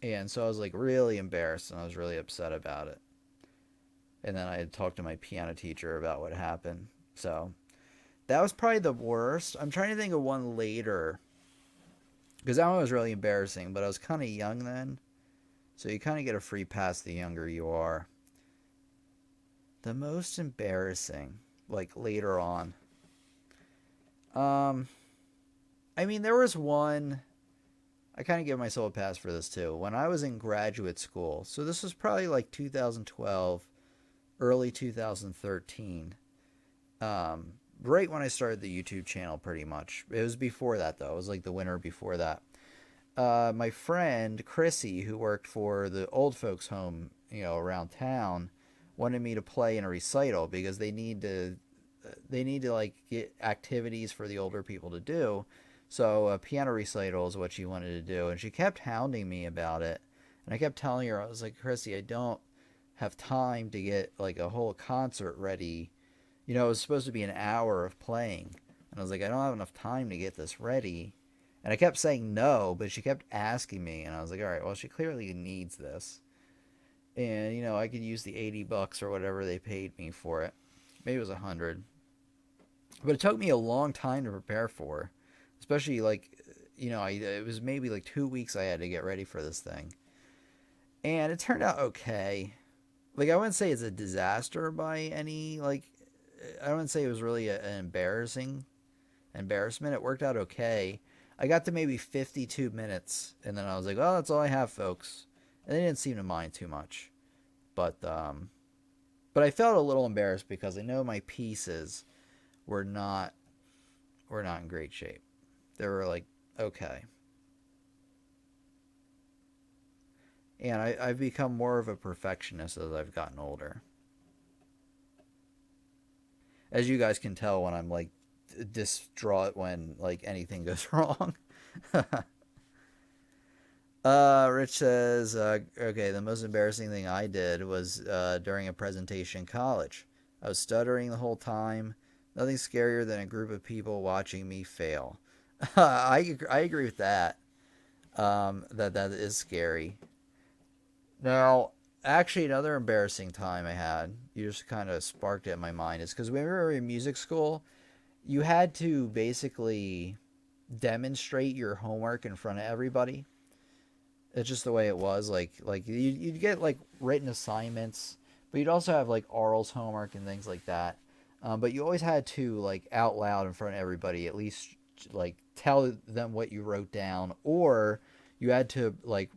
And so I was like really embarrassed and I was really upset about it. And then I had talked to my piano teacher about what happened. So that was probably the worst. I'm trying to think of one later, because that one was really embarrassing, but I was kind of young then. So you kind of get a free pass the younger you are. The most embarrassing, like later on. I mean, there was one. I kind of give myself a pass for this too. When I was in graduate school, so this was probably like 2012, early 2013. Right when I started the YouTube channel, pretty much. It was before that though. It was like the winter before that. My friend Chrissy, who worked for the old folks home, around town, wanted me to play in a recital because they need to like get activities for the older people to do. So a piano recital is what she wanted to do, and she kept hounding me about it. And I kept telling her, I was like, Chrissy, I don't have time to get like a whole concert ready. It was supposed to be an hour of playing, and I was like, I don't have enough time to get this ready. And I kept saying no, but she kept asking me, and I was like, all right, well, she clearly needs this. And I could use the $80 or whatever they paid me for it. Maybe it was 100. But it took me a long time to prepare for, especially like, it was maybe like 2 weeks I had to get ready for this thing. And it turned out okay. Like, I wouldn't say it's a disaster by any, like, I wouldn't say it was really an embarrassment. It worked out okay. I got to maybe 52 minutes, and then I was like, oh, that's all I have, folks. And they didn't seem to mind too much. But I felt a little embarrassed because I know my pieces were not in great shape. They were like okay. And I've become more of a perfectionist as I've gotten older. As you guys can tell when I'm like distraught when like anything goes wrong. Rich says, okay, the most embarrassing thing I did was during a presentation in college. I was stuttering the whole time. Nothing scarier than a group of people watching me fail. I agree with that. That is scary. Now, Actually, another embarrassing time I had, you just kind of sparked it in my mind, is because when we were in music school, you had to basically demonstrate your homework in front of everybody. It's just the way it was. Like you'd get like written assignments, but you'd also have like orals homework and things like that. But you always had to like out loud in front of everybody at least like tell them what you wrote down, or you had to like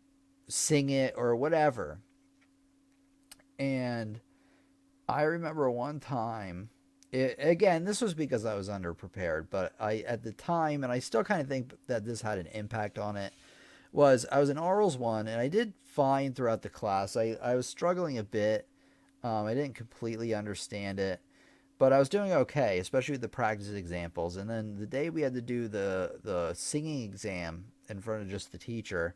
sing it or whatever. And I remember one time, again, this was because I was underprepared, but I, at the time, and I still kind of think that this had an impact on it, was I was in orals one, and I did fine throughout the class. I was struggling a bit. I didn't completely understand it, but I was doing okay, especially with the practice examples. And then the day we had to do the singing exam in front of just the teacher,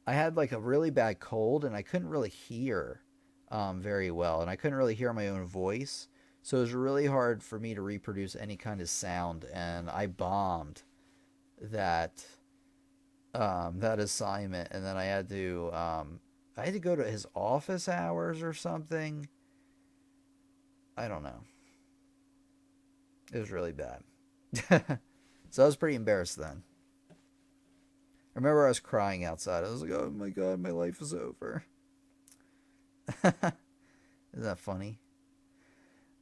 I had like a really bad cold, and I couldn't really hear very well, and I couldn't really hear my own voice. So it was really hard for me to reproduce any kind of sound, and I bombed that that assignment. And then I had to go to his office hours or something. I don't know. It was really bad. So I was pretty embarrassed then. I remember I was crying outside. I was like, "Oh my god, my life is over." Isn't that funny?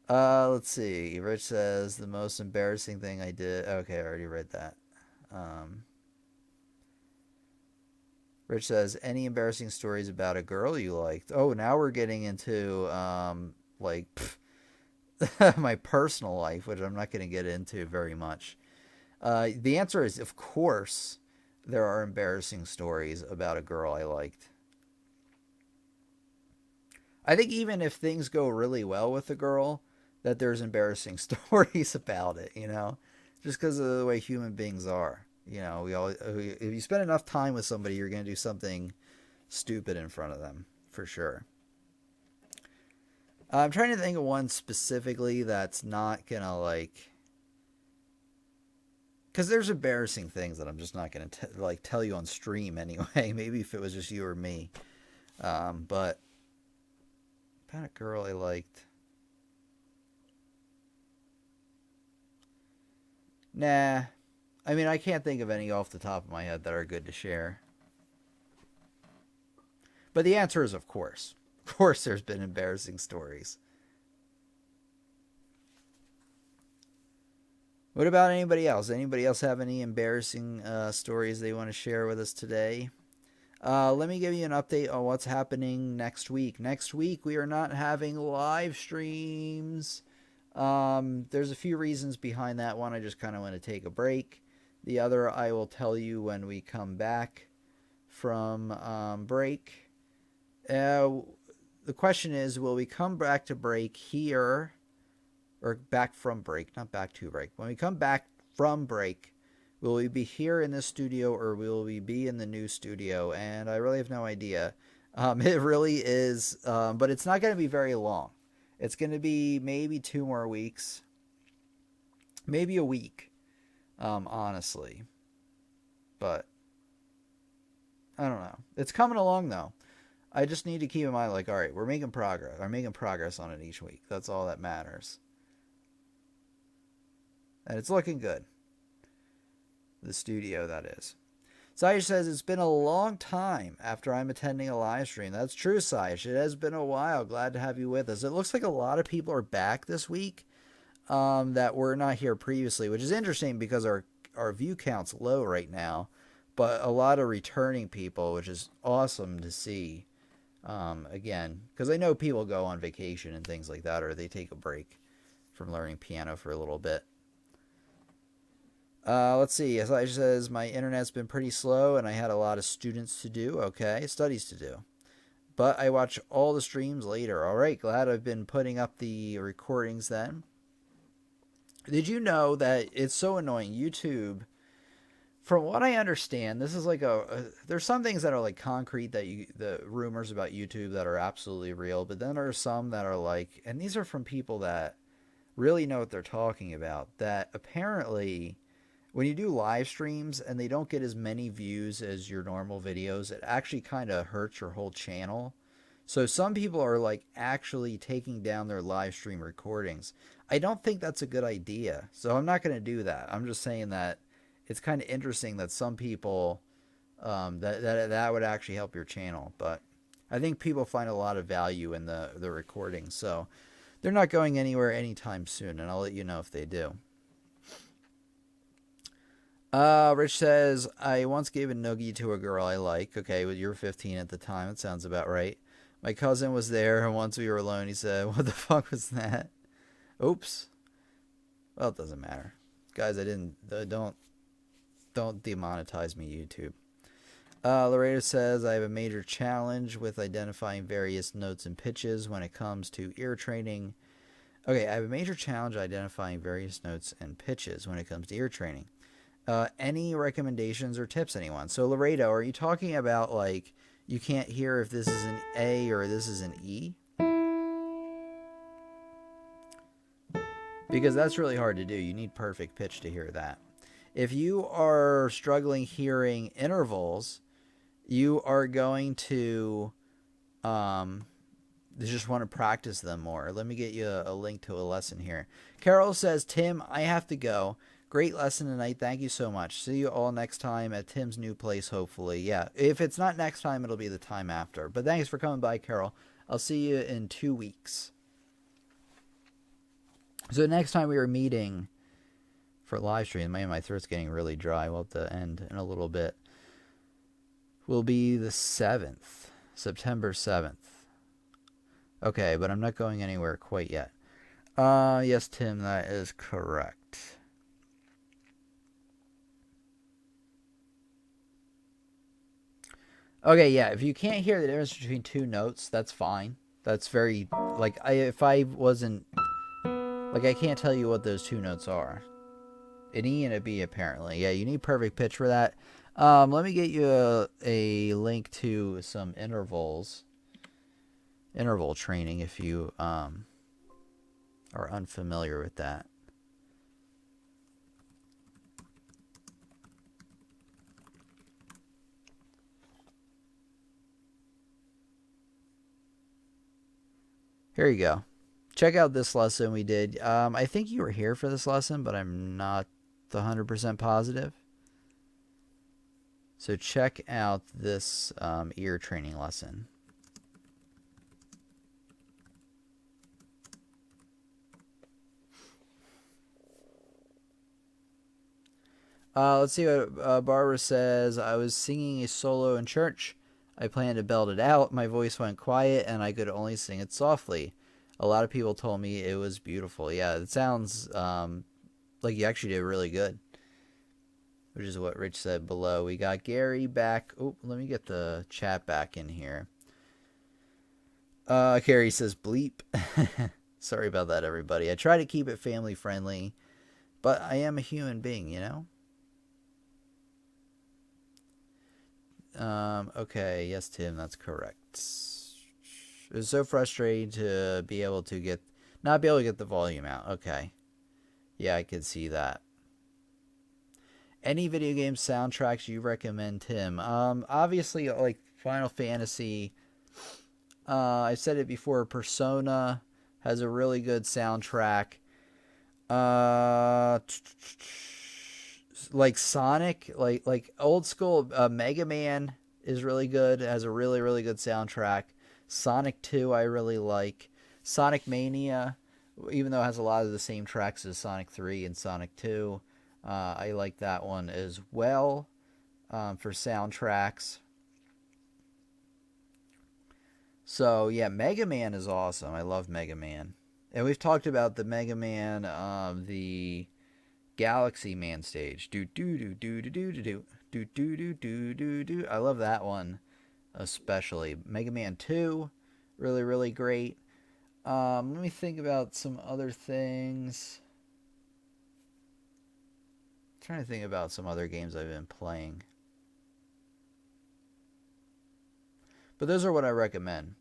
Let's see. Rich says the most embarrassing thing I did. Okay, I already read that. Um, Rich says any embarrassing stories about a girl you liked. Oh, now we're getting into like my personal life, which I'm not going to get into very much. The answer is, of course, there are embarrassing stories about a girl I liked. I think even if things go really well with the girl, that there's embarrassing stories about it, just because of the way human beings are. We all if you spend enough time with somebody, you're going to do something stupid in front of them for sure. I'm trying to think of one specifically that's not going to like, because there's embarrassing things that I'm just not going to like tell you on stream anyway. Maybe if it was just you or me. But about a girl I liked. Nah. I mean, I can't think of any off the top of my head that are good to share. But the answer is, of course. Of course, there's been embarrassing stories. What about anybody else? Anybody else have any embarrassing stories they want to share with us today? Let me give you an update on what's happening next week. Next week, we are not having live streams. There's a few reasons behind that. One, I just kind of want to take a break. The other, I will tell you when we come back from break. The question is, will we come back to break here, or back from break, not back to break. When we come back from break, will we be here in this studio, or will we be in the new studio? And I really have no idea. It really is, but it's not going to be very long. It's going to be maybe 2 more weeks, maybe a week, honestly. But I don't know. It's coming along though. I just need to keep in mind, like, all right, we're making progress. I'm making progress on it each week. That's all that matters. And it's looking good. The studio, that is. Saish says, it's been a long time after I'm attending a live stream. That's true, Saish. It has been a while. Glad to have you with us. It looks like a lot of people are back this week that were not here previously, which is interesting because our view count's low right now. But a lot of returning people, which is awesome to see. Again, because I know people go on vacation and things like that, or they take a break from learning piano for a little bit. Let's see. Elijah says, my internet's been pretty slow and I had a lot of students to do. Okay, studies to do. But I watch all the streams later. All right, glad I've been putting up the recordings then. Did you know that it's so annoying? YouTube, from what I understand, this is like there's some things that are like concrete, that the rumors about YouTube that are absolutely real, but then there are some that are like, and these are from people that really know what they're talking about, that apparently when you do live streams and they don't get as many views as your normal videos, it actually kind of hurts your whole channel. So some people are like actually taking down their live stream recordings. I don't think that's a good idea. So I'm not going to do that. I'm just saying that it's kind of interesting that some people that would actually help your channel. But I think people find a lot of value in the recordings. So they're not going anywhere anytime soon, and I'll let you know if they do. Rich says, I once gave a noogie to a girl I like. Okay, well, you were 15 at the time. It sounds about right. My cousin was there, and once we were alone, he said, what the fuck was that? Oops. Well, it doesn't matter. Guys, I didn't... Don't demonetize me, YouTube. Laredo says, I have a major challenge with identifying various notes and pitches when it comes to ear training. Okay, I have a major challenge identifying various notes and pitches when it comes to ear training. Any recommendations or tips, anyone? So, Laredo, are you talking about, like, you can't hear if this is an A or this is an E? Because that's really hard to do. You need perfect pitch to hear that. If you are struggling hearing intervals, you are going to just want to practice them more. Let me get you a link to a lesson here. Carol says, Tim, I have to go. Great lesson tonight. Thank you so much. See you all next time at Tim's new place, hopefully. Yeah, if it's not next time, it'll be the time after. But thanks for coming by, Carol. I'll see you in 2 weeks. So next time we are meeting for live stream, man, my throat's getting really dry. We'll have to end in a little bit. Will be the 7th, September 7th. Okay, but I'm not going anywhere quite yet. Yes, Tim, that is correct. Okay, yeah, if you can't hear the difference between two notes, that's fine. That's very, like, if I wasn't, like, I can't tell you what those two notes are. An E and a B, apparently. Yeah, you need perfect pitch for that. Let me get you a link to some interval training if you are unfamiliar with that. Here you go. Check out this lesson we did. I think you were here for this lesson, but I'm not 100% positive. So check out this ear training lesson. Let's see what Barbara says. I was singing a solo in church. I planned to belt it out. My voice went quiet, and I could only sing it softly. A lot of people told me it was beautiful. Yeah, it sounds like you actually did really good, which is what Rich said below. We got Gary back. Oh, let me get the chat back in here. Gary says bleep. Sorry about that, everybody. I try to keep it family friendly, but I am a human being, you know? Okay, yes, Tim, that's correct. It was so frustrating to not be able to get the volume out. Okay. Yeah, I could see that. Any video game soundtracks you recommend, Tim? Obviously, like Final Fantasy. I said it before. Persona has a really good soundtrack. Like Sonic, like old school Mega Man is really good. It has a really, really good soundtrack. Sonic 2 I really like. Sonic Mania, even though it has a lot of the same tracks as Sonic 3 and Sonic 2, I like that one as well for soundtracks. So yeah, Mega Man is awesome. I love Mega Man. And we've talked about the Mega Man, the Galaxy Man stage. Do do do do do do do do do do do do do. I love that one especially. Mega Man 2, really, really great. Let me think about some other things. I'm trying to think about some other games I've been playing. But those are what I recommend.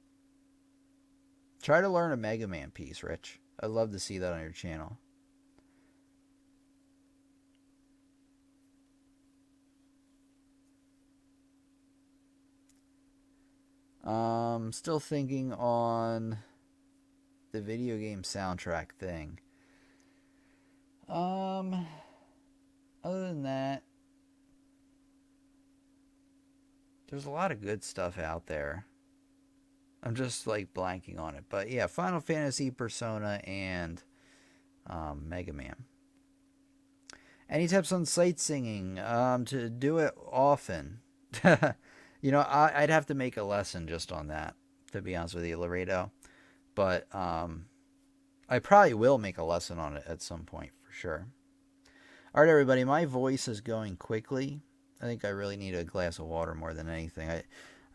Try to learn a Mega Man piece, Rich. I'd love to see that on your channel. Still thinking on the video game soundtrack thing. Other than that, there's a lot of good stuff out there. I'm just like blanking on it. But yeah, Final Fantasy, Persona, and Mega Man. Any tips on sight singing? To do it often. I'd have to make a lesson just on that, to be honest with you, Laredo. But I probably will make a lesson on it at some point for sure. All right, everybody, my voice is going quickly. I think I really need a glass of water more than anything.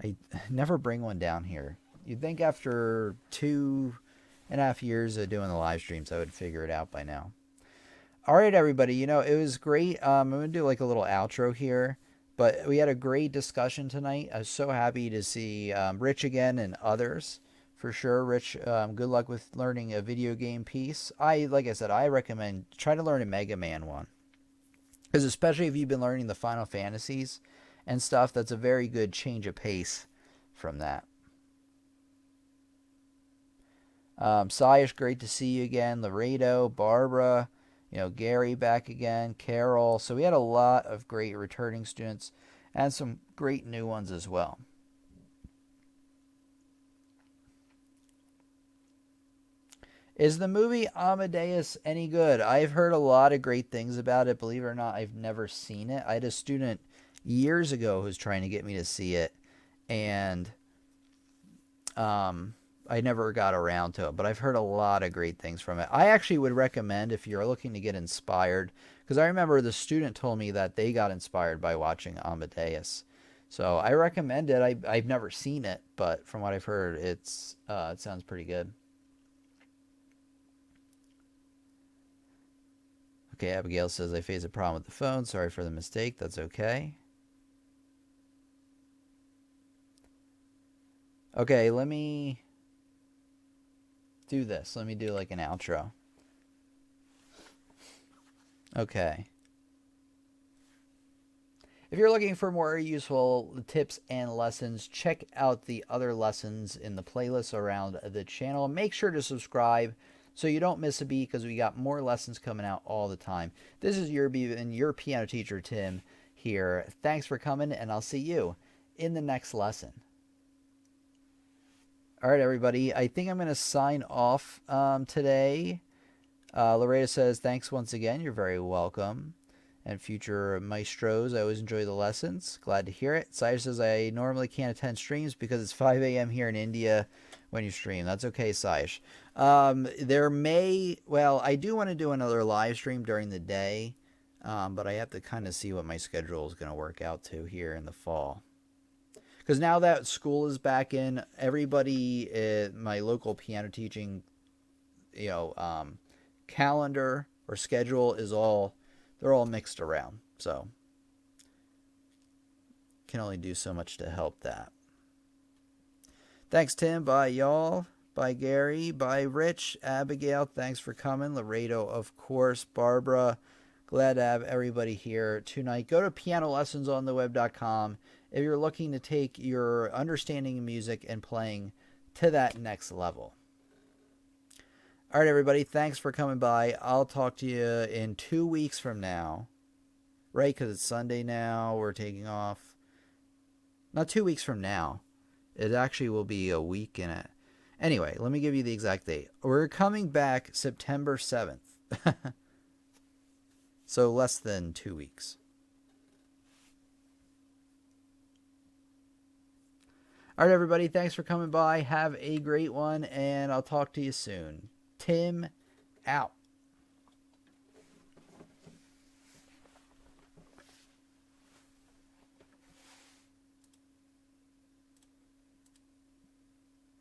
I never bring one down here. You'd think after 2.5 years of doing the live streams, I would figure it out by now. All right, everybody, it was great. I'm going to do like a little outro here, but we had a great discussion tonight. I was so happy to see Rich again and others. For sure, Rich, good luck with learning a video game piece. Like I said, I recommend try to learn a Mega Man one. Because especially if you've been learning the Final Fantasies and stuff, that's a very good change of pace from that. Sayish, great to see you again. Laredo, Barbara, Gary back again, Carol. So we had a lot of great returning students and some great new ones as well. Is the movie Amadeus any good? I've heard a lot of great things about it. Believe it or not, I've never seen it. I had a student years ago who was trying to get me to see it, and I never got around to it. But I've heard a lot of great things from it. I actually would recommend if you're looking to get inspired, because I remember the student told me that they got inspired by watching Amadeus. So I recommend it. I've never seen it, but from what I've heard, it sounds pretty good. Okay, Abigail says, I face a problem with the phone. Sorry for the mistake. That's okay. Okay, let me do this. Let me do like an outro. Okay. If you're looking for more useful tips and lessons, check out the other lessons in the playlist around the channel. Make sure to subscribe so you don't miss a beat, because we got more lessons coming out all the time. This is your piano teacher, Tim, here. Thanks for coming, and I'll see you in the next lesson. All right, everybody. I think I'm going to sign off today. Loretta says, thanks once again. You're very welcome. And future maestros, I always enjoy the lessons. Glad to hear it. Sire says, I normally can't attend streams because it's 5 a.m. here in India when you stream. That's okay, Saish. I do want to do another live stream during the day, but I have to kind of see what my schedule is going to work out to here in the fall. Because now that school is back in, everybody at my local piano teaching, calendar or schedule is they're all mixed around. So can only do so much to help that. Thanks, Tim. Bye, y'all. Bye, Gary. Bye, Rich. Abigail, thanks for coming. Laredo, of course. Barbara, glad to have everybody here tonight. Go to pianolessonsontheweb.com if you're looking to take your understanding of music and playing to that next level. All right, everybody. Thanks for coming by. I'll talk to you in 2 weeks from now. Right? Because it's Sunday now. We're taking off. Not 2 weeks from now. It actually will be a week in it. Anyway, let me give you the exact date. We're coming back September 7th. So less than 2 weeks. All right, everybody. Thanks for coming by. Have a great one, and I'll talk to you soon. Tim out.